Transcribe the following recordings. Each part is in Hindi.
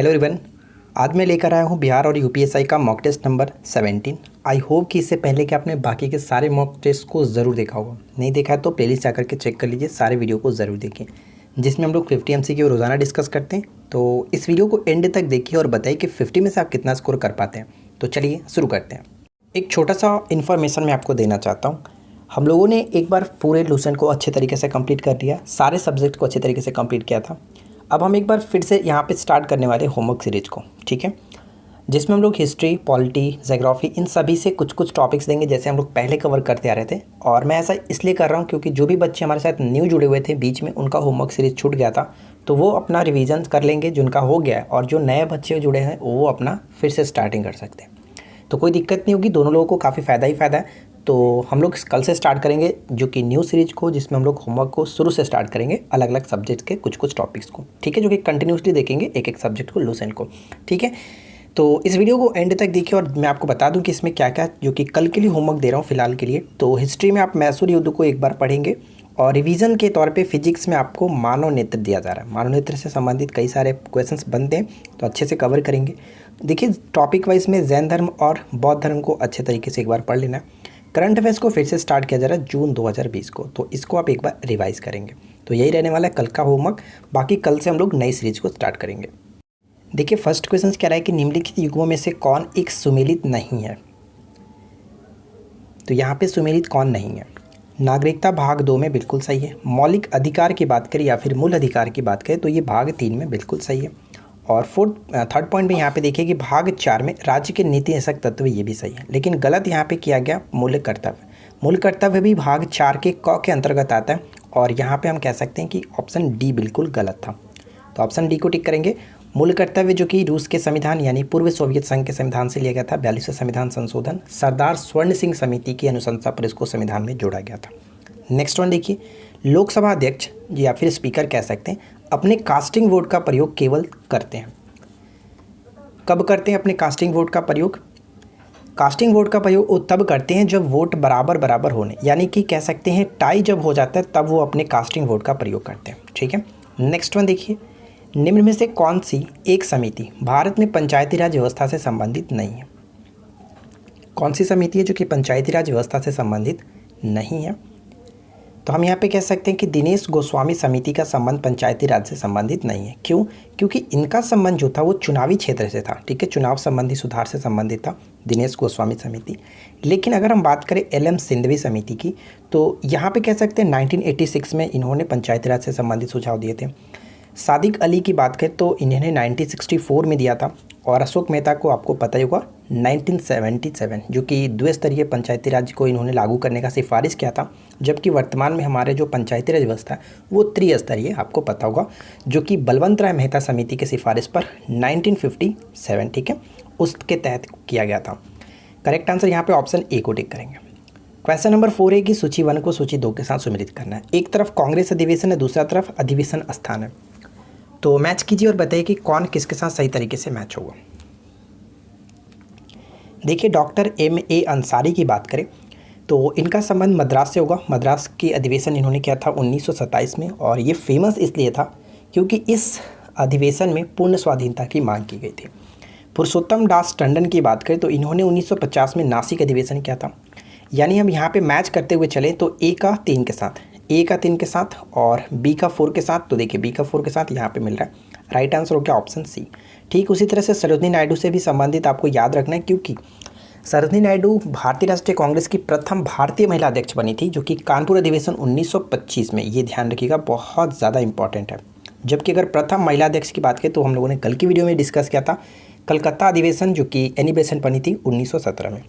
हेलो एवरीवन, आज मैं लेकर आया हूँ बिहार और यूपीएससी का mock test number 17। I hope कि इससे पहले कि आपने बाकी के सारे मॉक टेस्ट को ज़रूर देखा होगा। नहीं देखा है तो प्लेलिस्ट जाकर के चेक कर लीजिए, सारे वीडियो को ज़रूर देखिए जिसमें हम लोग 50 MCQ रोज़ाना डिस्कस करते हैं। तो इस वीडियो को एंड तक देखिए और बताइए कि 50 में से आप कितना स्कोर कर पाते हैं। तो चलिए शुरू करते हैं। एक छोटा सा इन्फॉर्मेशन मैं आपको देना चाहता हूँ। हम लोगों ने एक बार पूरे लूसेंट को अच्छे तरीके से कंप्लीट कर दिया, सारे सब्जेक्ट को अच्छे तरीके से कंप्लीट किया था। अब हम एक बार फिर से यहाँ पे स्टार्ट करने वाले होमवर्क सीरीज को, ठीक है, जिसमें हम लोग हिस्ट्री, पॉलिटी, ज्योग्राफी इन सभी से कुछ कुछ टॉपिक्स देंगे जैसे हम लोग पहले कवर करते आ रहे थे। और मैं ऐसा इसलिए कर रहा हूँ क्योंकि जो भी बच्चे हमारे साथ न्यू जुड़े हुए थे, बीच में उनका होमवर्क सीरीज छूट गया था, तो वो अपना रिवीजन कर लेंगे जिनका हो गया है, और जो नए बच्चे जुड़े हैं वो अपना फिर से स्टार्टिंग कर सकते हैं। तो कोई दिक्कत नहीं होगी, दोनों लोगों को काफ़ी फ़ायदा ही फ़ायदा है। तो हम लोग कल से स्टार्ट करेंगे जो कि न्यू सीरीज को, जिसमें हम लोग होमवर्क को शुरू से स्टार्ट करेंगे अलग अलग सब्जेक्ट के कुछ कुछ टॉपिक्स को, ठीक है, जो कि कंटिन्यूसली देखेंगे एक एक सब्जेक्ट को, लूसेंट को, ठीक है। तो इस वीडियो को एंड तक देखिए और मैं आपको बता दूं कि इसमें क्या क्या जो कि कल के लिए होमवर्क दे रहा हूं फिलहाल के लिए। तो हिस्ट्री में आप मैसूर युद्ध को एक बार पढ़ेंगे और रिवीजन के तौर पे फिजिक्स में आपको मानव नेत्र दिया जा रहा है। मानव नेत्र से संबंधित कई सारे क्वेश्चंस बनते हैं, तो अच्छे से कवर करेंगे। देखिए टॉपिक वाइज में जैन धर्म और बौद्ध धर्म को अच्छे तरीके से एक बार पढ़ लेना है। करंट अफेयर्स को फिर से स्टार्ट किया जा रहा है जून 2020 को, तो इसको आप एक बार रिवाइज करेंगे। तो यही रहने वाला है कल का होमवर्क। बाकी कल से हम लोग नई सीरीज को स्टार्ट करेंगे। देखिए फर्स्ट क्वेश्चन कह रहा है कि निम्नलिखित युग्मों में से कौन एक सुमेलित नहीं है। तो यहाँ पे सुमेलित कौन नहीं है? नागरिकता भाग 2 में बिल्कुल सही है। मौलिक अधिकार की बात करें या फिर मूल अधिकार की बात करें तो ये भाग 3 में बिल्कुल सही है। और थर्ड पॉइंट में यहाँ पे देखिए कि भाग 4 में राज्य के नीति निषेधक तत्व, ये भी सही है। लेकिन गलत यहाँ पे किया गया मूल्य कर्तव्य। मूल कर्तव्य भी भाग 4 के क के अंतर्गत आता है, और यहाँ पे हम कह सकते हैं कि ऑप्शन डी बिल्कुल गलत था। तो ऑप्शन डी को टिक करेंगे। मूल कर्तव्य जो कि रूस के संविधान यानी पूर्व सोवियत संघ के संविधान से लिया गया था, 42वें संविधान संशोधन, सरदार स्वर्ण सिंह समिति की अनुशंसा पर इसको संविधान में जोड़ा गया था। नेक्स्ट वन देखिए, लोकसभा अध्यक्ष या फिर स्पीकर कह सकते हैं अपने कास्टिंग वोट का प्रयोग केवल करते हैं। कब करते हैं अपने कास्टिंग वोट का प्रयोग? कास्टिंग वोट का प्रयोग वो तब करते हैं जब वोट बराबर बराबर होने, यानी कि कह सकते हैं टाई जब हो जाता है तब वो अपने कास्टिंग वोट का प्रयोग करते हैं, ठीक है। नेक्स्ट वन देखिए, निम्न में से कौन सी एक समिति भारत में पंचायती राज व्यवस्था से संबंधित नहीं है? कौन सी समिति है जो कि पंचायती राज व्यवस्था से संबंधित नहीं है? तो हम यहाँ पे कह सकते हैं कि दिनेश गोस्वामी समिति का संबंध पंचायती राज से संबंधित नहीं है। क्यों? क्योंकि इनका संबंध जो था वो चुनावी क्षेत्र से था, ठीक है, चुनाव संबंधी सुधार से संबंधित था दिनेश गोस्वामी समिति। लेकिन अगर हम बात करें LM सिंधवी समिति की, तो यहाँ पे कह सकते हैं 1986 में इन्होंने पंचायती राज से संबंधित सुझाव दिए थे। सादिक अली की बात करें तो इन्होंने 1964 में दिया था, और अशोक मेहता को आपको पता ही होगा 1977, जो कि द्विस्तरीय पंचायती राज को इन्होंने लागू करने का सिफारिश किया था। जबकि वर्तमान में हमारे जो पंचायती राज व्यवस्था है वो त्रिस्तरीय, आपको पता होगा, जो कि बलवंत राय मेहता समिति के सिफारिश पर 1957, ठीक है, उसके तहत किया गया था। करेक्ट आंसर यहाँ पे ऑप्शन ए को टिक करेंगे। क्वेश्चन नंबर 4 है कि सूची 1 को सूची 2 के साथ सुमेलित करना है। एक तरफ कांग्रेस अधिवेशन है, दूसरा तरफ अधिवेशन स्थान है। तो मैच कीजिए और बताइए कि कौन किसके साथ सही तरीके से मैच होगा। देखिए डॉक्टर MA अंसारी की बात करें तो इनका संबंध मद्रास से होगा। मद्रास की अधिवेशन इन्होंने किया था 1927 में, और ये फेमस इसलिए था क्योंकि इस अधिवेशन में पूर्ण स्वाधीनता की मांग की गई थी। पुरुषोत्तम दास टंडन की बात करें तो इन्होंने 1950 में नासिक अधिवेशन किया था। यानी हम यहाँ पे मैच करते हुए चलें तो A का 3 के साथ, A का 3 के साथ और B का 4 के साथ। तो देखिए B का 4 के साथ यहाँ पे मिल रहा है। राइट आंसर हो गया ऑप्शन सी। ठीक उसी तरह से सरोजिनी नायडू से भी संबंधित आपको याद रखना है, क्योंकि सरोजिनी नायडू भारतीय राष्ट्रीय कांग्रेस की प्रथम भारतीय महिला अध्यक्ष बनी थी, जो कि कानपुर अधिवेशन 1925 में, ये ध्यान रखिएगा, बहुत ज़्यादा इंपॉर्टेंट है। जबकि अगर प्रथम महिला अध्यक्ष की बात करें तो हम लोगों ने कल की वीडियो में डिस्कस किया था कलकत्ता अधिवेशन, जो कि एनी बेसेंट बनी थी 1917 में,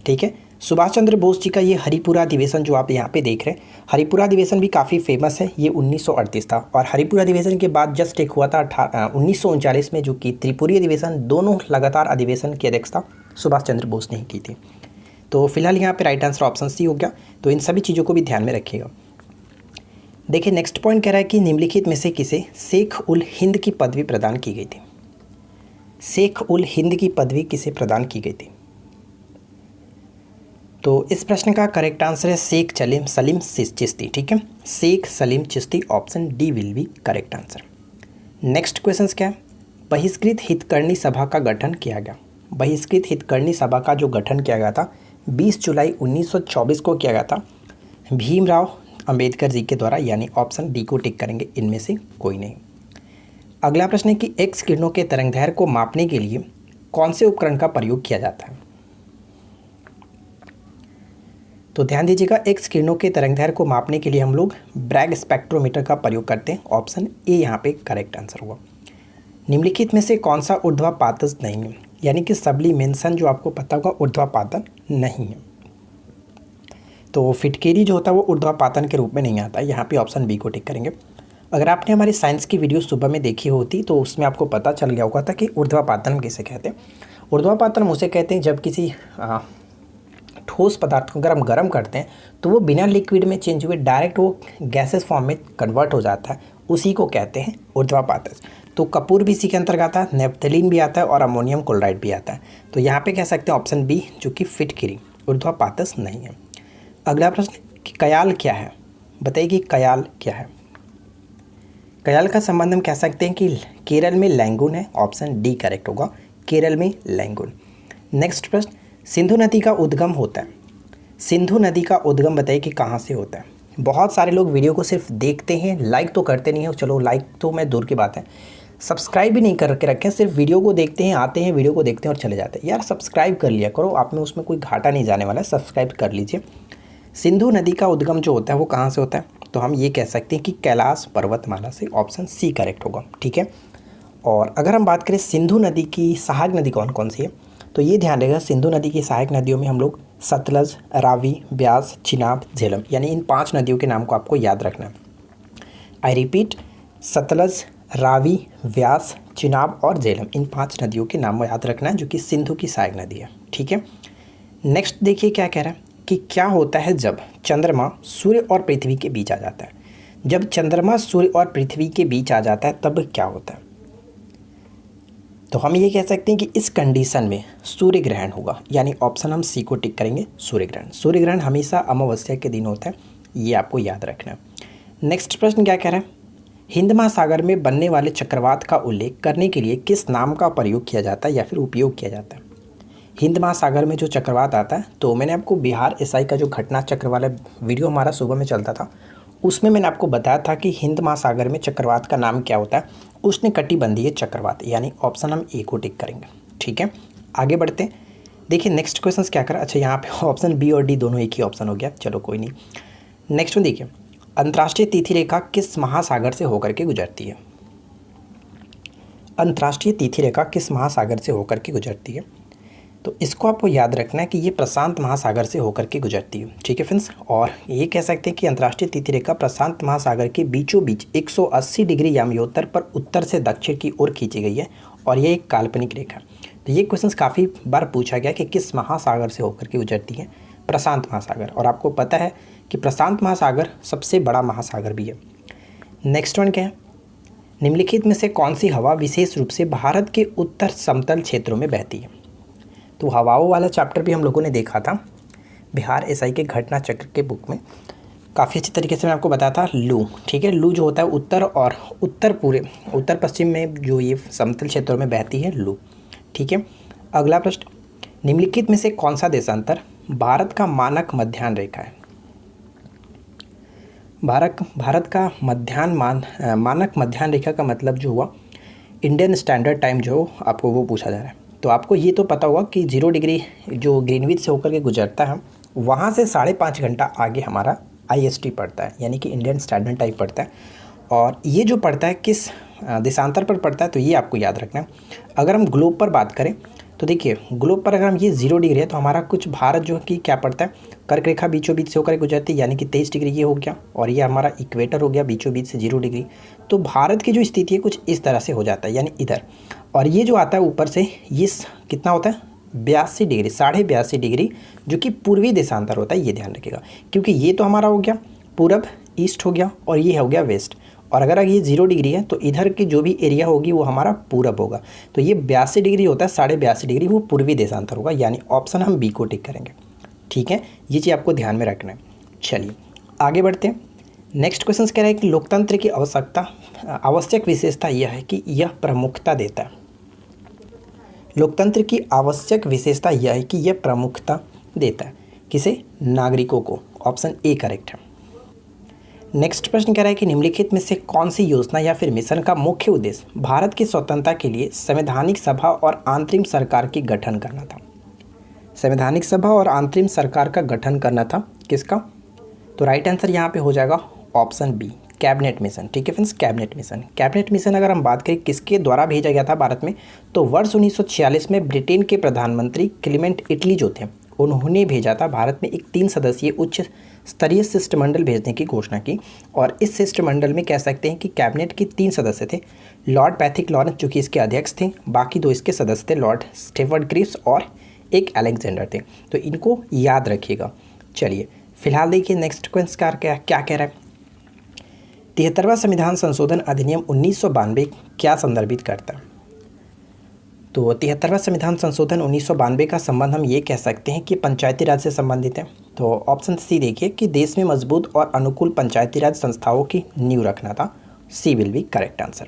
ठीक है। सुभाष चंद्र बोस जी का ये हरिपुरा अधिवेशन जो आप यहाँ पे देख रहे हैं, हरिपुरा अधिवेशन भी काफ़ी फेमस है, ये 1938 था। और हरिपुरा अधिवेशन के बाद जस्ट एक हुआ था 1939 में, जो कि त्रिपुरी अधिवेशन, दोनों लगातार अधिवेशन की अध्यक्षता सुभाष चंद्र बोस ने ही की थी। तो फिलहाल यहाँ पे राइट आंसर ऑप्शन सी हो गया। तो इन सभी चीज़ों को भी ध्यान में रखिएगा। देखिए नेक्स्ट पॉइंट कह रहा है कि निम्नलिखित में से किसे शेख उल हिंद की पदवी प्रदान की गई थी? शेख उल हिंद की पदवी किसे प्रदान की गई थी? तो इस प्रश्न का करेक्ट आंसर है शेख सलीम चिश्ती, ठीक है, Sheikh Salim Chishti, option D will be correct answer. Next question क्या है? बहिष्कृत हितकर्णी सभा का गठन किया गया। बहिष्कृत हितकर्णी सभा का जो गठन किया गया था 20 जुलाई 1924 को किया गया था भीमराव अंबेडकर जी के द्वारा, यानी ऑप्शन डी को टिक करेंगे, इनमें से कोई नहीं। अगला प्रश्न है कि एक्स किरणों के तरंगदैर्घ्य को मापने के लिए कौन से उपकरण का प्रयोग किया जाता है। तो ध्यान दीजिएगा, एक्स किरणों के तरंगदैर्घ्य को मापने के लिए हम लोग ब्रैग स्पेक्ट्रोमीटर का प्रयोग करते हैं। ऑप्शन ए यहाँ पे करेक्ट आंसर हुआ। निम्नलिखित में से कौन सा ऊर्ध्वापातज नहीं है, यानी कि सब्लिमेशन जो आपको पता होगा ऊर्ध्वापातन नहीं है। तो फिटकेरी जो होता है वो ऊर्ध्वापातन के रूप में नहीं आता है, यहाँ पे ऑप्शन बी को टिक करेंगे। अगर आपने हमारी साइंस की वीडियो सुबह में देखी होती तो उसमें आपको पता चल गया होगा था कि ऊर्ध्वापातन किसे कहते हैं। ऊर्ध्वापातन उसे कहते हैं जब किसी ठोस पदार्थ को अगर हम गर्म करते हैं तो वो बिना लिक्विड में चेंज हुए डायरेक्ट वो गैसेस फॉर्म में कन्वर्ट हो जाता है, उसी को कहते हैं ऊर्ध्वापातज। तो कपूर भी इसी के अंतर्गत आता है, नेफ्थलीन भी आता है और अमोनियम क्लोराइड भी आता है। तो यहाँ पे कह सकते हैं ऑप्शन बी जो कि फिटकिरी ऊर्ध्वापातज नहीं है। अगला प्रश्न कि कयाल क्या है, बताइए कि कयाल क्या है। कयाल का संबंध हम कह सकते हैं कि केरल में लैंगून है, ऑप्शन डी करेक्ट होगा, केरल में लैंगून। नेक्स्ट प्रश्न, सिंधु नदी का उद्गम होता है। सिंधु नदी का उद्गम बताइए कि कहाँ से होता है। बहुत सारे लोग वीडियो को सिर्फ देखते हैं, लाइक तो करते नहीं हैं। चलो लाइक तो मैं दूर की बात है, सब्सक्राइब भी नहीं करके रखें, सिर्फ वीडियो को देखते हैं, आते हैं वीडियो को देखते हैं और चले जाते हैं। यार सब्सक्राइब कर लिया करो, आप में उसमें कोई घाटा नहीं जाने वाला है, सब्सक्राइब कर लीजिए। सिंधु नदी का उद्गम जो होता है वो कहाँ से होता है, तो हम ये कह सकते हैं कि कैलाश पर्वतमाला से, ऑप्शन सी करेक्ट होगा। ठीक है। और अगर हम बात करें सिंधु नदी की सहायक नदी कौन कौन सी है, तो ये ध्यान रखिएगा सिंधु नदी की सहायक नदियों में हम लोग सतलज, रावी, ब्यास, चिनाब, झेलम, यानी इन 5 नदियों के नाम को आपको याद रखना है। आई रिपीट, सतलज, रावी, व्यास, चिनाब और झेलम, इन 5 नदियों के नाम याद रखना है जो कि सिंधु की सहायक नदी है। ठीक है। नेक्स्ट देखिए क्या कह रहा है कि क्या होता है जब चंद्रमा सूर्य और पृथ्वी के बीच आ जाता है। जब चंद्रमा सूर्य और पृथ्वी के बीच आ जाता है तब क्या होता है, तो हम ये कह सकते हैं कि इस कंडीशन में सूर्य ग्रहण होगा, यानी ऑप्शन हम सी को टिक करेंगे, सूर्य ग्रहण। सूर्य ग्रहण हमेशा अमावस्या के दिन होता है, ये आपको याद रखना है। नेक्स्ट प्रश्न क्या कह रहा है, हिंद महासागर में बनने वाले चक्रवात का उल्लेख करने के लिए किस नाम का प्रयोग किया जाता है या फिर उपयोग किया जाता है। हिंद महासागर में जो चक्रवात आता है, तो मैंने आपको बिहार एसआई का जो घटना चक्र वाला वीडियो हमारा सुबह में चलता था उसमें मैंने आपको बताया था कि हिंद महासागर में चक्रवात का नाम क्या होता है, उष्णकटिबंधीय चक्रवात, यानी ऑप्शन हम ए को टिक करेंगे। ठीक है। आगे बढ़ते हैं। देखिए नेक्स्ट क्वेश्चन क्या करा, अच्छा यहाँ पे ऑप्शन बी और डी दोनों एक ही ऑप्शन हो गया, चलो कोई नहीं। नेक्स्ट में देखिए, अंतर्राष्ट्रीय तिथि रेखा किस महासागर से होकर के गुजरती है। अंतर्राष्ट्रीय तिथि रेखा किस महासागर से होकर के गुजरती है, तो इसको आपको याद रखना है कि ये प्रशांत महासागर से होकर के गुजरती है। ठीक है फ्रेंड्स। और ये कह सकते हैं कि अंतर्राष्ट्रीय तिथि रेखा प्रशांत महासागर के बीचों बीच 180 डिग्री याम्योत्तर पर उत्तर से दक्षिण की ओर खींची गई है और ये एक काल्पनिक रेखा। तो ये क्वेश्चन काफ़ी बार पूछा गया कि किस महासागर से होकर के गुजरती है, प्रशांत महासागर। और आपको पता है कि प्रशांत महासागर सबसे बड़ा महासागर भी है। नेक्स्ट वन क्या है, निम्नलिखित में से कौन सी हवा विशेष रूप से भारत के उत्तर समतल क्षेत्रों में बहती है। तो हवाओं वाला चैप्टर भी हम लोगों ने देखा था बिहार एसआई के घटना चक्र के बुक में, काफ़ी अच्छी तरीके से मैं आपको बताया था। लू, ठीक है, लू जो होता है उत्तर और उत्तर पश्चिम में जो ये समतल क्षेत्रों में बहती है लू। ठीक है। अगला प्रश्न, निम्नलिखित में से कौन सा देशांतर भारत का मानक मध्याह्न रेखा है। भारत का मानक मध्याह्न रेखा का मतलब जो हुआ इंडियन स्टैंडर्ड टाइम जो आपको वो पूछा जा रहा है। तो आपको ये तो पता होगा कि 0 डिग्री जो ग्रीनविच से होकर के गुजरता है वहाँ से 5.5 घंटा आगे हमारा IST पड़ता है, यानी कि इंडियन स्टैंडर्ड टाइम पड़ता है। और ये जो पड़ता है किस देशांतर पर पड़ता है, तो ये आपको याद रखना है। अगर हम ग्लोब पर बात करें तो देखिए ग्लोब पर अगर हम ये 0 डिग्री है तो हमारा कुछ भारत जो कि क्या पड़ता है, कर्क रेखा बीचों बीच से होकर गुजरती है, यानी कि 23 डिग्री ये हो गया, और ये हमारा इक्वेटर हो गया बीचों बीच से 0 डिग्री। तो भारत की जो स्थिति है कुछ इस तरह से हो जाता है, यानी इधर। और ये जो आता है ऊपर से ये कितना होता है 82 डिग्री, 82.5 डिग्री, जो कि पूर्वी देशांतर होता है, ये ध्यान रखिएगा। क्योंकि ये तो हमारा हो गया पूरब, ईस्ट हो गया, और ये हो गया वेस्ट। और अगर ये 0 डिग्री है तो इधर की जो भी एरिया होगी वो हमारा पूरब होगा। तो ये 82 डिग्री होता है, 82.5 डिग्री वो पूर्वी देशांतर होगा, यानी ऑप्शन हम बी को टिक करेंगे। ठीक है, ये चीज़ आपको ध्यान में रखना है। चलिए आगे बढ़ते हैं। नेक्स्ट क्वेश्चन कह रहा है कि लोकतंत्र की आवश्यकता आवश्यक विशेषता यह है कि यह प्रमुखता देता है। लोकतंत्र की आवश्यक विशेषता यह है कि यह प्रमुखता देता है किसे? नागरिकों को। ऑप्शन ए करेक्ट है। नेक्स्ट प्रश्न कह रहा है कि निम्नलिखित में से कौन सी योजना या फिर मिशन का मुख्य उद्देश्य भारत की स्वतंत्रता के लिए संवैधानिक सभा और अंतरिम सरकार की गठन करना था? संवैधानिक सभा और अंतरिम सरकार का गठन करना था किसका? तो राइट आंसर यहाँ पे हो जाएगा ऑप्शन बी, कैबिनेट मिशन। ठीक है friends, cabinet mission. Cabinet mission अगर हम बात करें किसके द्वारा भेजा गया था भारत में, तो वर्ष 1946 में ब्रिटेन के प्रधानमंत्री क्लीमेंट इटली जो थे उन्होंने भेजा था भारत में एक 3 सदस्यीय उच्च स्तरीय शिष्टमंडल भेजने की घोषणा की। और इस शिष्टमंडल में कह सकते हैं कि कैबिनेट के 3 सदस्य थे। लॉर्ड पैथिक लॉरेंस जो कि इसके अध्यक्ष थे, बाकी 2 इसके सदस्य थे, लॉर्ड स्टेफर्ड क्रिप्स और एक अलेक्जेंडर थे। तो इनको याद रखिएगा। चलिए फिलहाल देखिए नेक्स्ट क्वेश्चन क्या कह रहा है। 73वां संविधान संशोधन अधिनियम 1992 क्या संदर्भित करता है? तो 73वां संविधान संशोधन 1992 का संबंध हम ये कह सकते हैं कि पंचायती राज से संबंधित है। तो ऑप्शन सी देखिए कि देश में मजबूत और अनुकूल पंचायती राज संस्थाओं की नींव रखना था। C will be correct answer.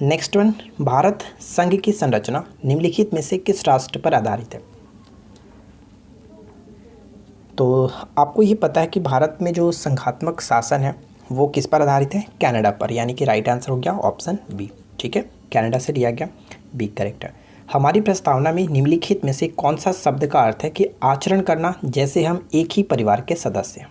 Next one, Bharat संघ की संरचना निम्नलिखित में से किस राष्ट्र पर आधारित है? तो आपको ये पता है कि भारत में जो संघात्मक शासन है वो किस पर आधारित है? कनाडा पर, यानी कि राइट आंसर हो गया ऑप्शन बी। ठीक है, कनाडा से लिया गया, बी करेक्ट है। हमारी प्रस्तावना में निम्नलिखित में से कौन सा शब्द का अर्थ है कि आचरण करना जैसे हम एक ही परिवार के सदस्य हैं?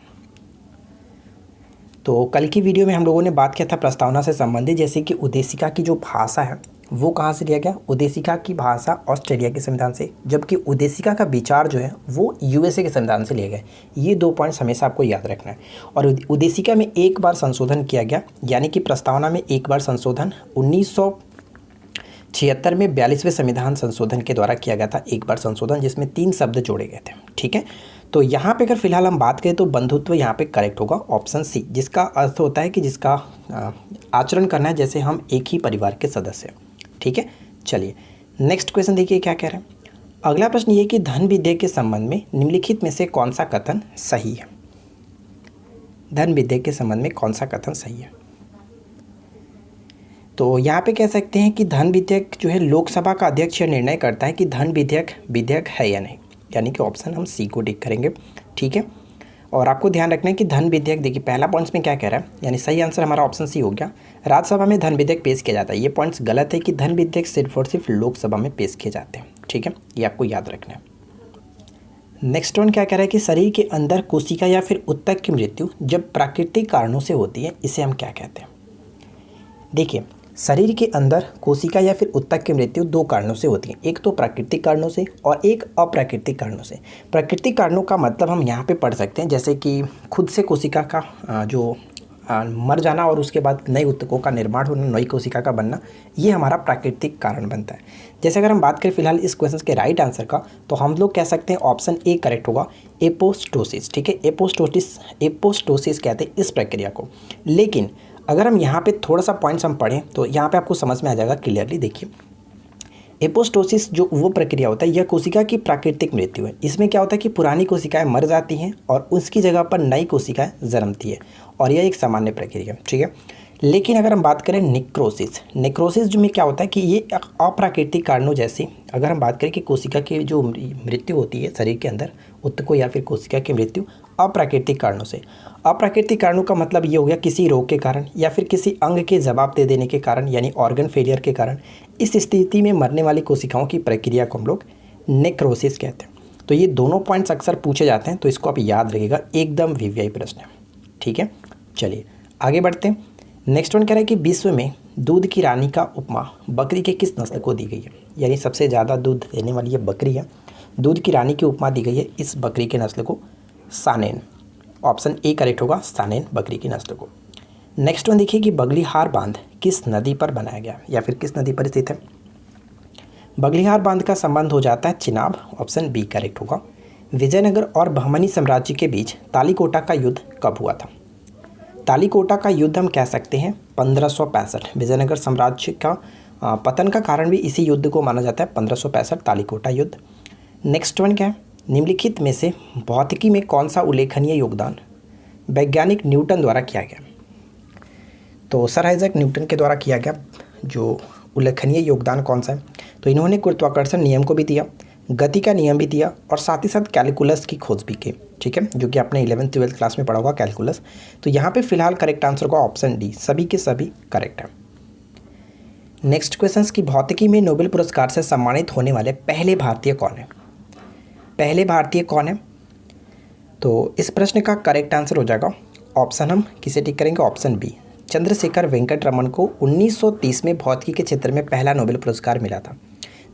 तो कल की वीडियो में हम लोगों ने बात किया था प्रस्तावना से संबंधित, जैसे कि उद्देशिका की जो भाषा है वो कहाँ से लिया गया? उद्देशिका की भाषा ऑस्ट्रेलिया के संविधान से, जबकि उद्देशिका का विचार जो है वो यूएसए के संविधान से लिया गया। ये 2 पॉइंट्स हमेशा आपको याद रखना है। और उद्देशिका में एक बार संशोधन किया गया, यानी कि प्रस्तावना में एक बार संशोधन 1976 में 42वें संविधान संशोधन के द्वारा किया गया था, एक बार संशोधन जिसमें 3 शब्द जोड़े गए थे। ठीक है, तो यहाँ पे अगर फिलहाल हम बात करें तो बंधुत्व यहाँ पे करेक्ट होगा ऑप्शन सी, जिसका अर्थ होता है कि जिसका आचरण करना है जैसे हम एक ही परिवार के सदस्य हैं। ठीक है, चलिए नेक्स्ट क्वेश्चन देखिए क्या कह रहे हैं। अगला प्रश्न ये कि धन विधेयक के संबंध में निम्नलिखित में से कौन सा कथन सही है? धन विधेयक के संबंध में कौन सा कथन सही है? तो यहाँ पे कह सकते हैं कि धन विधेयक जो है लोकसभा का अध्यक्ष निर्णय करता है कि धन विधेयक है या नहीं, यानी कि ऑप्शन हम सी को टिक करेंगे। ठीक है, और आपको ध्यान रखना है कि धन विधेयक, देखिए पहला पॉइंट्स में क्या कह रहा है, यानी सही आंसर हमारा ऑप्शन सी हो गया। राज्यसभा में धन विधेयक पेश किया जाता है, ये पॉइंट्स गलत है कि धन विधेयक सिर्फ और सिर्फ लोकसभा में पेश किए जाते हैं। ठीक है, ये आपको याद रखना है। नेक्स्ट वन क्या कह रहा है कि शरीर के अंदर कोशिका या फिर ऊतक की मृत्यु जब प्राकृतिक कारणों से होती है, इसे हम क्या कहते हैं? देखिए शरीर के अंदर कोशिका या फिर ऊतक की मृत्यु 2 कारणों से होती है, एक तो प्राकृतिक कारणों से और एक अप्राकृतिक कारणों से। प्राकृतिक कारणों का मतलब हम यहाँ पे पढ़ सकते हैं जैसे कि खुद से कोशिका का जो मर जाना और उसके बाद नए ऊतकों का निर्माण होना, नई कोशिका का बनना, ये हमारा प्राकृतिक कारण बनता है। जैसे अगर हम बात करें फिलहाल इस क्वेश्चन के राइट आंसर का, तो हम लोग कह सकते हैं ऑप्शन ए करेक्ट होगा, एपोस्टोसिस। ठीक है, एपोस्टोसिस कहते हैं इस प्रक्रिया को। लेकिन अगर हम यहाँ पे थोड़ा सा पॉइंट्स हम पढ़ें तो यहाँ पे आपको समझ में आ जाएगा क्लियरली। देखिए एपोस्टोसिस जो वो प्रक्रिया होता है, यह कोशिका की प्राकृतिक मृत्यु है। इसमें क्या होता है कि पुरानी कोशिकाएं मर जाती हैं और उसकी जगह पर नई कोशिकाएं जन्मती है, और यह एक सामान्य प्रक्रिया है। ठीक है, लेकिन अगर हम बात करें नेक्रोसिस जो में क्या होता है कि ये अप्राकृतिक कारणों जैसे, अगर हम बात करें कि कोशिका की जो मृत्यु होती है शरीर के अंदर, ऊतकों या फिर कोशिका की मृत्यु अप्राकृतिक कारणों से। अप्राकृतिक कारणों का मतलब ये हो गया किसी रोग के कारण या फिर किसी अंग के जवाब दे देने के कारण, यानी ऑर्गन फेलियर के कारण। इस स्थिति में मरने वाली कोशिकाओं की प्रक्रिया को हम लोग नेक्रोसिस कहते हैं। तो ये दोनों पॉइंट्स अक्सर पूछे जाते हैं, तो इसको आप याद रखिएगा, एकदम वीवीआई प्रश्न है। ठीक है, चलिए आगे बढ़ते हैं। नेक्स्ट वन कह रहा है कि विश्व में दूध की रानी का उपमा बकरी के किस नस्ल को दी गई है? यानी सबसे ज़्यादा दूध देने वाली ये बकरी है, दूध की रानी की उपमा दी गई है इस बकरी के नस्ल को सानेन। ऑप्शन ए करेक्ट होगा, सानेन बकरी की नस्ल को। नेक्स्ट वन देखिए कि बगलीहार बांध किस नदी पर बनाया गया या फिर किस नदी पर स्थित है? बगलीहार बांध का संबंध हो जाता है चिनाब। ऑप्शन बी करेक्ट होगा। विजयनगर और बहमनी साम्राज्य के बीच तालीकोटा का युद्ध कब हुआ था? तालीकोटा का युद्ध हम कह सकते हैं 1565। विजयनगर साम्राज्य का पतन का कारण भी इसी युद्ध को माना जाता है, 1565 तालीकोटा युद्ध। नेक्स्ट वन क्या है? निम्नलिखित में से भौतिकी में कौन सा उल्लेखनीय योगदान वैज्ञानिक न्यूटन द्वारा किया गया? तो सर आइजैक न्यूटन के द्वारा किया गया जो उल्लेखनीय योगदान कौन सा है? तो इन्होंने गुरुत्वाकर्षण नियम को भी दिया, गति का नियम भी दिया और साथ ही साथ कैलकुलस की खोज भी की। ठीक है, जो कि आपने 11th-12th क्लास में पढ़ा होगा कैलकुलस। तो यहाँ पे फिलहाल करेक्ट आंसर होगा ऑप्शन डी, सभी के सभी करेक्ट है। नेक्स्ट क्वेश्चन की भौतिकी में नोबेल पुरस्कार से सम्मानित होने वाले पहले भारतीय कौन है? पहले भारतीय कौन है? तो इस प्रश्न का करेक्ट आंसर हो जाएगा ऑप्शन, हम किसे टिक करेंगे? ऑप्शन बी, चंद्रशेखर वेंकट रमन को 1930 में भौतिकी के क्षेत्र में पहला नोबेल पुरस्कार मिला था।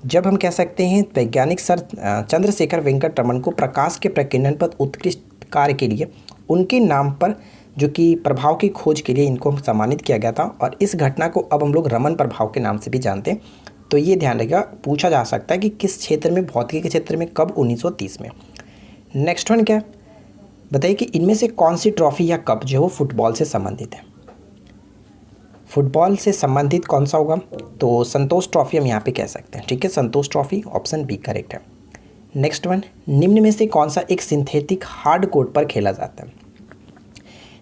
जब हम कह सकते हैं वैज्ञानिक सर चंद्रशेखर वेंकट रमन को प्रकाश के प्रकीर्णन पर उत्कृष्ट कार्य के लिए उनके नाम पर जो कि प्रभाव की खोज के लिए इनको सम्मानित किया गया था, और इस घटना को अब हम लोग रमन प्रभाव के नाम से भी जानते हैं। तो ये ध्यान रखिएगा, पूछा जा सकता है कि किस क्षेत्र में, भौतिकी के क्षेत्र में, कब? 1930 में। नेक्स्ट वन क्या है? बताइए कि इनमें से कौन सी ट्रॉफी या कप जो है वो फुटबॉल से संबंधित है? फुटबॉल से संबंधित कौन सा होगा? तो संतोष ट्रॉफी हम यहाँ पे कह सकते हैं। ठीक है, संतोष ट्रॉफी, ऑप्शन बी करेक्ट है। नेक्स्ट वन, निम्न में से कौन सा एक सिंथेटिक हार्ड कोर्ट पर खेला जाता है?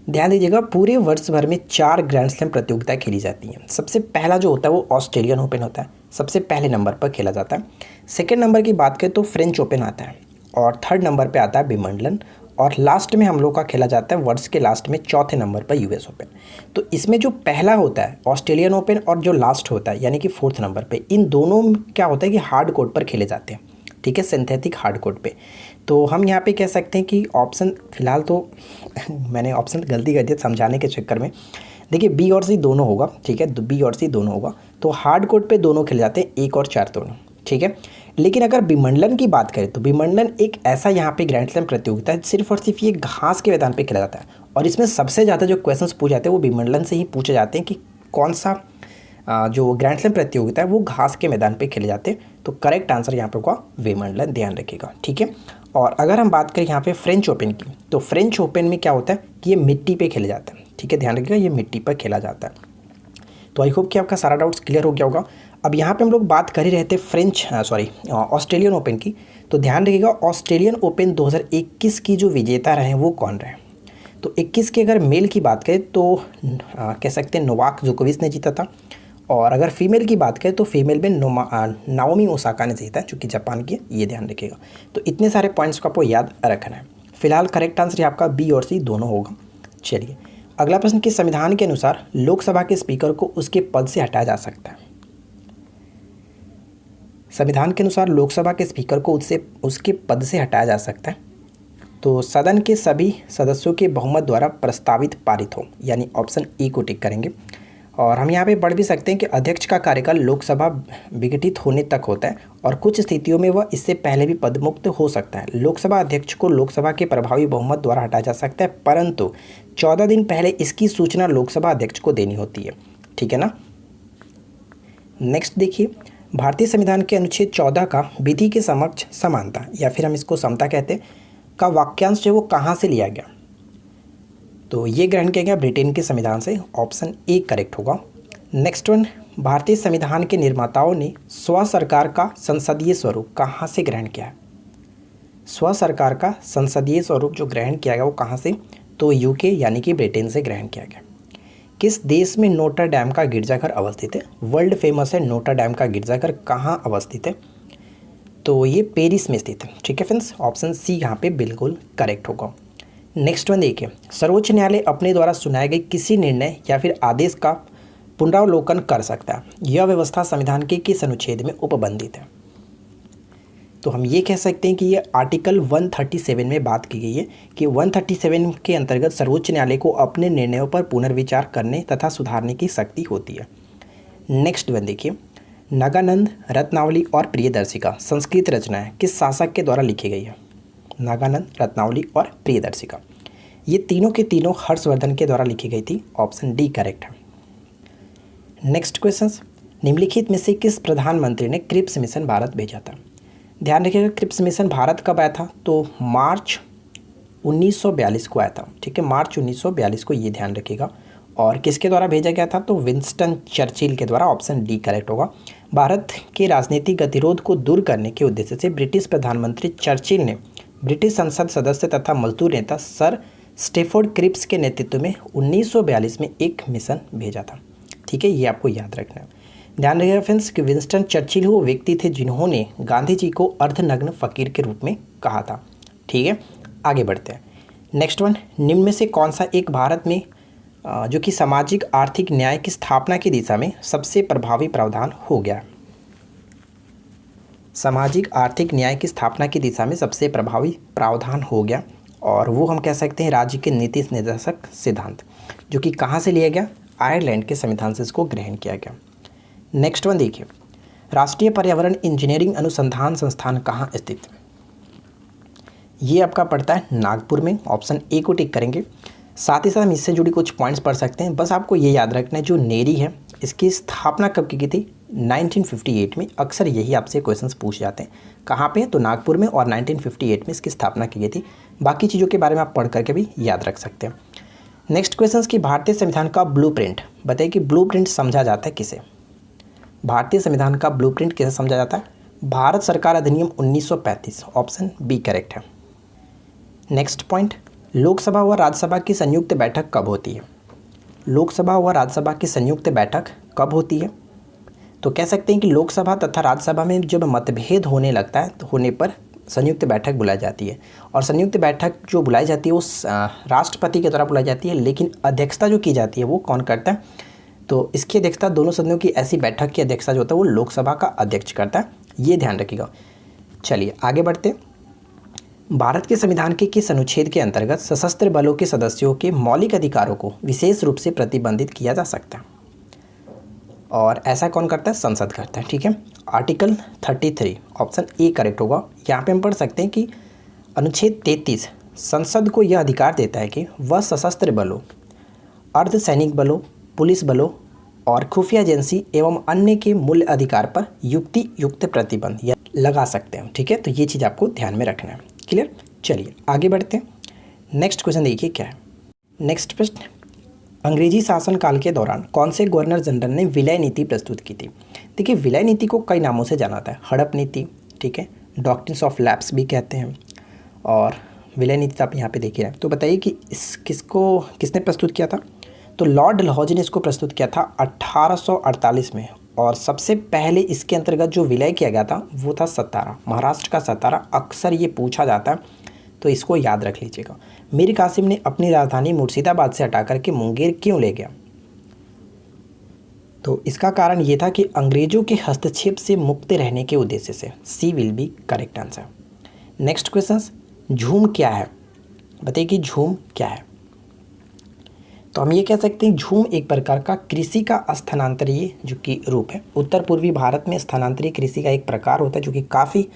ध्यान दीजिएगा, पूरे वर्ष भर में 4 ग्रैंड स्लैम प्रतियोगिताएं खेली जाती हैं। सबसे पहला जो होता है वो ऑस्ट्रेलियन ओपन होता है, सबसे पहले नंबर पर खेला जाता है। सेकेंड नंबर की बात करें तो फ्रेंच ओपन आता है, और थर्ड नंबर पर आता है विंबलडन, और लास्ट में हम लोग का खेला जाता है वर्ष के लास्ट में चौथे नंबर पर यूएस ओपन। तो इसमें जो पहला होता है ऑस्ट्रेलियन ओपन और जो लास्ट होता है यानी कि 4th नंबर पे, इन दोनों क्या होता है कि हार्ड कोर्ट पर खेले जाते हैं। ठीक है, सिंथेटिक हार्ड कोर्ट पे। तो हम यहाँ पे कह सकते हैं कि ऑप्शन, फिलहाल तो मैंने ऑप्शन गलती कर दिया समझाने के चक्कर में। देखिए बी और सी दोनों होगा। ठीक है, बी और सी दोनों होगा। तो हार्ड कोर्ट पे दोनों खेले जाते हैं, 1 और 4 दोनों। ठीक है, लेकिन अगर विंबलडन की बात करें तो विंबलडन एक ऐसा यहाँ पे ग्रैंड स्लैम प्रतियोगिता है, सिर्फ और सिर्फ ये घास के मैदान पे खेला जाता है, और इसमें सबसे ज़्यादा जो क्वेश्चंस पूछे जाते हैं वो विंबलडन से ही पूछे जाते हैं कि कौन सा जो ग्रैंड स्लैम प्रतियोगिता है वो घास के मैदान पे खेले जाते हैं। तो करेक्ट आंसर यहाँ पे होगा विंबलडन, ध्यान रखिएगा। ठीक है, और अगर हम बात करें यहाँ पे फ्रेंच ओपन की, तो फ्रेंच ओपन में क्या होता है कि ये मिट्टी पे खेले जाते हैं। ठीक है, ध्यान रखिएगा, ये मिट्टी पर खेला जाता है। तो आई होप कि आपका सारा डाउट्स क्लियर हो गया होगा। अब यहाँ पे हम लोग बात कर ही रहे थे ऑस्ट्रेलियन ओपन की। तो ध्यान रखिएगा, ऑस्ट्रेलियन ओपन 2021 की जो विजेता रहे वो कौन रहे? तो 21 की अगर मेल की बात करें तो कह सकते हैं नोवाक जोकोविच ने जीता था, और अगर फीमेल की बात करें तो फीमेल में नाओमी ओसाका ने जीता है, जो कि जापान की है। ये ध्यान रखिएगा। तो इतने सारे पॉइंट्स को आपको याद रखना है। फिलहाल करेक्ट आंसर आपका बी और सी दोनों होगा। चलिए अगला प्रश्न, कि संविधान के अनुसार लोकसभा के स्पीकर को उसके पद से हटाया जा सकता है? संविधान के अनुसार लोकसभा के स्पीकर को उसके पद से हटाया जा सकता है तो सदन के सभी सदस्यों के बहुमत द्वारा प्रस्तावित पारित हो, यानी ऑप्शन ए को टिक करेंगे। और हम यहाँ पे पढ़ भी सकते हैं कि अध्यक्ष का कार्यकाल लोकसभा विघटित होने तक होता है, और कुछ स्थितियों में वह इससे पहले भी पदमुक्त हो सकता है। लोकसभा अध्यक्ष को लोकसभा के प्रभावी बहुमत द्वारा हटाया जा सकता है, परंतु 14 दिन पहले इसकी सूचना लोकसभा अध्यक्ष को देनी होती है। ठीक है ना। नेक्स्ट देखिए, भारतीय संविधान के अनुच्छेद 14 का विधि के समक्ष समानता, या फिर हम इसको समता कहते हैं, का वाक्यांश जो है वो कहाँ से लिया गया? तो ये ग्रहण किया गया ब्रिटेन के संविधान से, ऑप्शन ए करेक्ट होगा। नेक्स्ट वन, भारतीय संविधान के निर्माताओं ने स्व सरकार का संसदीय स्वरूप कहाँ से ग्रहण किया है? स्व सरकार का संसदीय स्वरूप जो ग्रहण किया गया वो कहाँ से? तो यूके यानी कि ब्रिटेन से ग्रहण किया गया। किस देश में नोटर डैम का गिरजाघर अवस्थित है? वर्ल्ड फेमस है नोटर डैम का गिरजाघर, कहाँ अवस्थित है? तो ये पेरिस में स्थित है। ठीक है फ्रेंड्स, ऑप्शन सी यहाँ पे बिल्कुल करेक्ट होगा। नेक्स्ट वन देखिए, सर्वोच्च न्यायालय अपने द्वारा सुनाए गए किसी निर्णय या फिर आदेश का पुनरावलोकन कर सकता है। यह व्यवस्था संविधान के किस अनुच्छेद में उपबंधित है? तो हम ये कह सकते हैं कि ये आर्टिकल 137 में बात की गई है कि 137 के अंतर्गत सर्वोच्च न्यायालय को अपने निर्णयों पर पुनर्विचार करने तथा सुधारने की शक्ति होती है। नेक्स्ट वन देखिए, नागानंद, रत्नावली और प्रियदर्शिका संस्कृत रचनाएं किस शासक के द्वारा लिखी गई है? नागानंद, रत्नावली और प्रियदर्शिका, ये तीनों के तीनों हर्षवर्धन के द्वारा लिखी गई थी, ऑप्शन डी करेक्ट है। नेक्स्ट क्वेश्चन, निम्नलिखित में से किस प्रधानमंत्री ने क्रिप्स मिशन भारत भेजा था? ध्यान रखिएगा, क्रिप्स मिशन भारत कब आया था? तो मार्च 1942 को आया था। ठीक है, मार्च 1942 को, ये ध्यान रखिएगा। और किसके द्वारा भेजा गया था? तो विंस्टन चर्चिल के द्वारा, ऑप्शन डी करेक्ट होगा। भारत के राजनीतिक गतिरोध को दूर करने के उद्देश्य से ब्रिटिश प्रधानमंत्री चर्चिल ने ब्रिटिश संसद सदस्य तथा मजदूर नेता सर स्टेफोर्ड क्रिप्स के नेतृत्व में 1942 में एक मिशन भेजा था। ठीक है, ये आपको याद रखना है। ध्यान रखिएगा फ्रेंड्स कि विंस्टन चर्चिल वो व्यक्ति थे जिन्होंने गांधी जी को अर्धनग्न फकीर के रूप में कहा था। ठीक है, आगे बढ़ते हैं। नेक्स्ट वन, निम्न में से कौन सा एक भारत में जो कि सामाजिक आर्थिक न्याय की स्थापना की दिशा में सबसे प्रभावी प्रावधान हो गया? सामाजिक आर्थिक न्याय की स्थापना की दिशा में सबसे प्रभावी प्रावधान हो गया, और वो हम कह सकते हैं राज्य के नीति निर्देशक सिद्धांत, जो कि कहाँ से लिया गया? आयरलैंड के संविधान से इसको ग्रहण किया गया। नेक्स्ट वन देखिए, राष्ट्रीय पर्यावरण इंजीनियरिंग अनुसंधान संस्थान कहाँ स्थित है? ये आपका पड़ता है नागपुर में, ऑप्शन ए को टिक करेंगे। साथ ही साथ हम इससे जुड़ी कुछ पॉइंट्स पढ़ सकते हैं। बस आपको ये याद रखना है, जो नेरी है इसकी स्थापना कब की गई थी? 1958 में। अक्सर यही आपसे क्वेश्चंस पूछ जाते हैं, कहाँ पे? तो नागपुर में, और 1958 में इसकी स्थापना की गई थी। बाकी चीज़ों के बारे में आप पढ़ करके भी याद रख सकते हैं। नेक्स्ट क्वेश्चन की भारतीय संविधान का ब्लूप्रिंट, बताइए कि ब्लूप्रिंट समझा जाता है किसे? भारतीय संविधान का ब्लूप्रिंट किसे समझा जाता है? भारत सरकार अधिनियम 1935, ऑप्शन बी करेक्ट है। नेक्स्ट पॉइंट, लोकसभा व राज्यसभा की संयुक्त बैठक कब होती है? लोकसभा व राज्यसभा की संयुक्त बैठक कब होती है? तो कह सकते हैं कि लोकसभा तथा राज्यसभा में जब मतभेद होने लगता है तो होने पर संयुक्त बैठक बुलाई जाती है, और संयुक्त बैठक जो बुलाई जाती है वो राष्ट्रपति के द्वारा बुलाई जाती है, लेकिन अध्यक्षता जो की जाती है वो कौन करता है? तो इसकी अध्यक्षता दोनों सदनों की ऐसी बैठक की अध्यक्षता जो होता है वो लोकसभा का अध्यक्ष करता है, ये ध्यान रखिएगा। चलिए आगे बढ़ते। भारत के संविधान के किस अनुच्छेद के अंतर्गत सशस्त्र बलों के सदस्यों के मौलिक अधिकारों को विशेष रूप से प्रतिबंधित किया जा सकता है? और ऐसा कौन करता है? संसद करता है। ठीक है, आर्टिकल 33, ऑप्शन ए करेक्ट होगा। यहाँ पे हम पढ़ सकते हैं कि अनुच्छेद 33 संसद को यह अधिकार देता है कि वह सशस्त्र बलों, अर्धसैनिक बलों, पुलिस बलों और खुफिया एजेंसी एवं अन्य के मूल्य अधिकार पर युक्ति युक्त प्रतिबंध लगा सकते हैं। ठीक है, तो ये चीज़ आपको ध्यान में रखना है। क्लियर? चलिए आगे बढ़ते हैं। नेक्स्ट क्वेश्चन देखिए क्या है। नेक्स्ट प्रश्न, अंग्रेजी शासनकाल के दौरान कौन से गवर्नर जनरल ने विलय नीति प्रस्तुत की थी? देखिए, विलय नीति को कई नामों से जाना जाता है। हड़प नीति, ठीक है, डॉक्ट्रिन्स ऑफ लैप्स भी कहते हैं, और विलय नीति आप यहाँ पे देख रहे हैं। तो बताइए कि किसने प्रस्तुत किया था? तो लॉर्ड डलहौजी ने इसको प्रस्तुत किया था 1848 में, और सबसे पहले इसके अंतर्गत जो विलय किया गया था वो था सतारा, महाराष्ट्र का सतारा। अक्सर ये पूछा जाता है, तो इसको याद रख लीजिएगा। मीर कासिम ने अपनी राजधानी मुर्शिदाबाद से हटा करके मुंगेर क्यों ले गया? तो इसका कारण ये था कि अंग्रेजों के हस्तक्षेप से मुक्त रहने के उद्देश्य से। C will be correct answer. Next question, झूम क्या है? बताइए कि झूम क्या है? तो हम ये कह सकते हैं झूम एक प्रकार का कृषि का स्थानांतरीय जो कि रूप है। उत्तर पूर्वी भारत में स्थानांतरीय कृषि का एक प्रकार होता है जो कि काफ़ी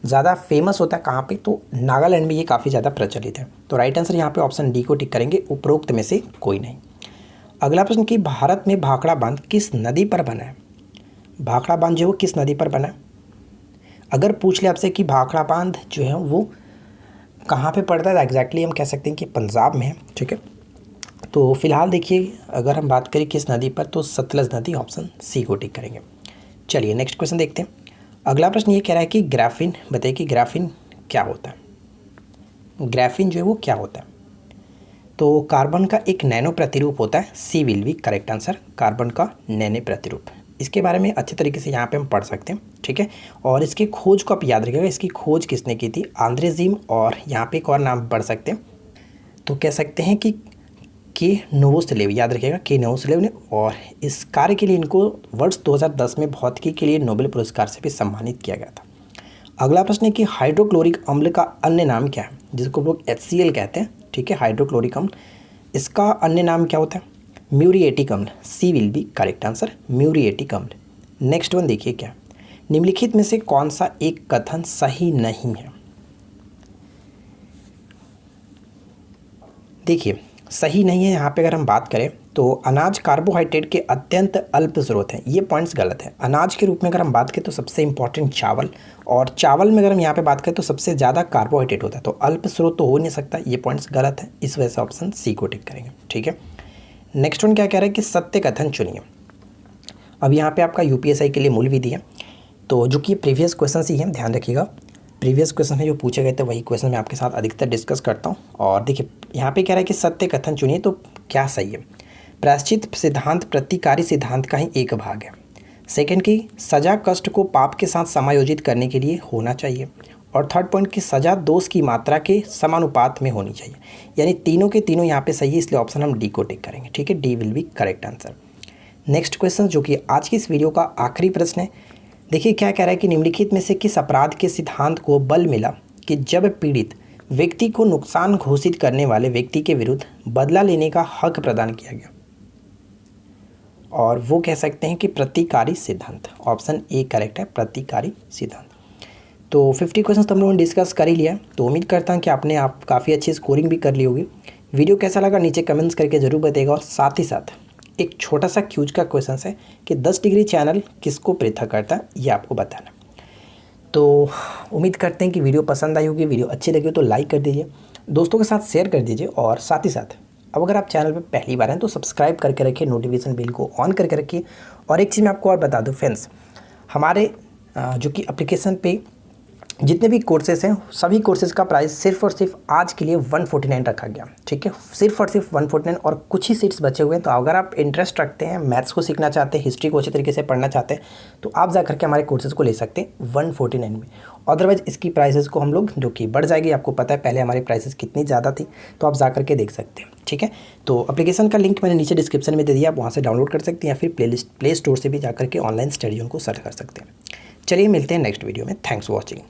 ज़्यादा फेमस होता है। कहाँ पे? तो नागालैंड में ये काफ़ी ज़्यादा प्रचलित है। तो राइट आंसर यहाँ पे ऑप्शन डी को टिक करेंगे, उपरोक्त में से कोई नहीं। अगला प्रश्न कि भारत में भाखड़ा बांध किस नदी पर बना है? भाखड़ा बांध जो है वो किस नदी पर बना है? अगर पूछ ले आपसे कि भाखड़ा बांध जो है वो कहाँ पे पड़ता है, एग्जैक्टली हम कह सकते हैं कि पंजाब में है। ठीक है, तो फिलहाल देखिए अगर हम बात करें किस नदी पर, तो सतलज नदी, ऑप्शन सी को टिक करेंगे। चलिए नेक्स्ट क्वेश्चन देखते हैं। अगला प्रश्न ये कह रहा है कि ग्राफीन, बताइए कि ग्राफीन क्या होता है? ग्राफीन जो है वो क्या होता है? तो कार्बन का एक नैनो प्रतिरूप होता है। C will be correct answer, carbon का नैनो प्रतिरूप। इसके बारे में अच्छे तरीके से यहाँ पे हम पढ़ सकते हैं। ठीक है, और इसकी खोज को आप याद रखिएगा, इसकी खोज किसने की थी? आंद्रे, और यहाँ पे एक और नाम पढ़ सकते हैं, तो कह सकते हैं कि के नोवोसेलेव, याद रखिएगा के नोवोसेलेव ने, और इस कार्य के लिए इनको वर्ष 2010 में भौतिकी के लिए नोबेल पुरस्कार से भी सम्मानित किया गया था। अगला प्रश्न है कि हाइड्रोक्लोरिक अम्ल का अन्य नाम क्या है? जिसको लोग HCl कहते हैं। ठीक है, हाइड्रोक्लोरिक अम्ल, इसका अन्य नाम क्या होता है? म्यूरिएटिक अम्ल। C will be correct answer, muriatic अम्ल। नेक्स्ट वन देखिए क्या, निम्नलिखित में से कौन सा एक कथन सही नहीं है? देखिए सही नहीं है यहाँ पे अगर हम बात करें तो अनाज कार्बोहाइड्रेट के अत्यंत अल्प स्रोत हैं, ये पॉइंट्स गलत है। अनाज के रूप में अगर हम बात करें तो सबसे इंपॉर्टेंट चावल, और चावल में अगर हम यहाँ पे बात करें तो सबसे ज़्यादा कार्बोहाइड्रेट होता है, तो अल्प स्रोत तो हो नहीं सकता, ये पॉइंट्स गलत है। इस वजह से ऑप्शन सी को टिक करेंगे। ठीक है, नेक्स्ट वन क्या कह रहा है कि सत्य कथन चुनिए। अब यहाँ पर आपका UPSI के लिए मूल विधि है, तो जो कि प्रीवियस क्वेश्चन ही है, ध्यान रखिएगा। प्रीवियस क्वेश्चन में जो पूछे गए थे वही क्वेश्चन मैं आपके साथ अधिकतर डिस्कस करता हूँ। और देखिए यहाँ पे कह रहा है कि सत्य कथन चुनिए, तो क्या सही है? प्रायश्चित सिद्धांत प्रतिकारी सिद्धांत का ही एक भाग है। सेकंड की सजा कष्ट को पाप के साथ समायोजित करने के लिए होना चाहिए। और थर्ड पॉइंट की सजा दोष की मात्रा के समानुपात में होनी चाहिए। यानी तीनों के तीनों यहाँ पे सही है, इसलिए ऑप्शन हम डी को टिक करेंगे। ठीक है, D will be correct answer. Next question जो कि आज की इस वीडियो का आखिरी प्रश्न है। देखिए क्या कह रहा है कि निम्नलिखित में से किस अपराध के सिद्धांत को बल मिला कि जब पीड़ित व्यक्ति को नुकसान घोषित करने वाले व्यक्ति के विरुद्ध बदला लेने का हक प्रदान किया गया? और वो कह सकते हैं कि प्रतिकारी सिद्धांत। ऑप्शन ए करेक्ट है, प्रतिकारी सिद्धांत। तो 50 क्वेश्चन तो हम लोगों ने डिस्कस कर ही लिया। तो उम्मीद करता हूँ कि आपने काफ़ी अच्छी स्कोरिंग भी कर ली होगी। वीडियो कैसा लगा नीचे कमेंट्स करके ज़रूर बताइएगा। और साथ ही साथ एक छोटा सा क्यूज का क्वेश्चन है कि 10 डिग्री चैनल किसको पृथक करता है, ये आपको बताना। तो उम्मीद करते हैं कि वीडियो पसंद आई होगी। वीडियो अच्छी लगी हो तो लाइक कर दीजिए, दोस्तों के साथ शेयर कर दीजिए। और साथ ही साथ अब अगर आप चैनल पर पहली बार हैं तो सब्सक्राइब करके रखिए, नोटिफिकेशन बिल को ऑन करके रखिए। और एक चीज़ मैं आपको और बता दूँ फ्रेंड्स, हमारे जो कि एप्लीकेशन पे जितने भी कोर्सेज़ हैं सभी कोर्सेज़ का प्राइस सिर्फ और सिर्फ आज के लिए 149 रखा गया। ठीक है, सिर्फ और सिर्फ 149 और कुछ ही सीट्स बचे हुए हैं। तो अगर आप इंटरेस्ट रखते हैं, मैथ्स को सीखना चाहते हैं, हिस्ट्री को अच्छे तरीके से पढ़ना चाहते हैं, तो आप जा करके हमारे कोर्सेज़ को ले सकते हैं 149 में। अदरवाइज़ इसकी प्राइसेस को हम लोग जो कि बढ़ जाएगी, आपको पता है पहले हमारी प्राइसेस कितनी ज़्यादा थी, तो आप जा करके देख सकते हैं। ठीक है, तो एप्लीकेशन का लिंक मैंने नीचे डिस्क्रिप्शन में दे दिया, आप वहाँ से डाउनलोड कर सकते हैं या फिर प्ले स्टोर से भी जा करके ऑनलाइन स्टडी उनको सर्च कर सकते हैं। चलिए मिलते हैं नेक्स्ट वीडियो में। Thanks for watching.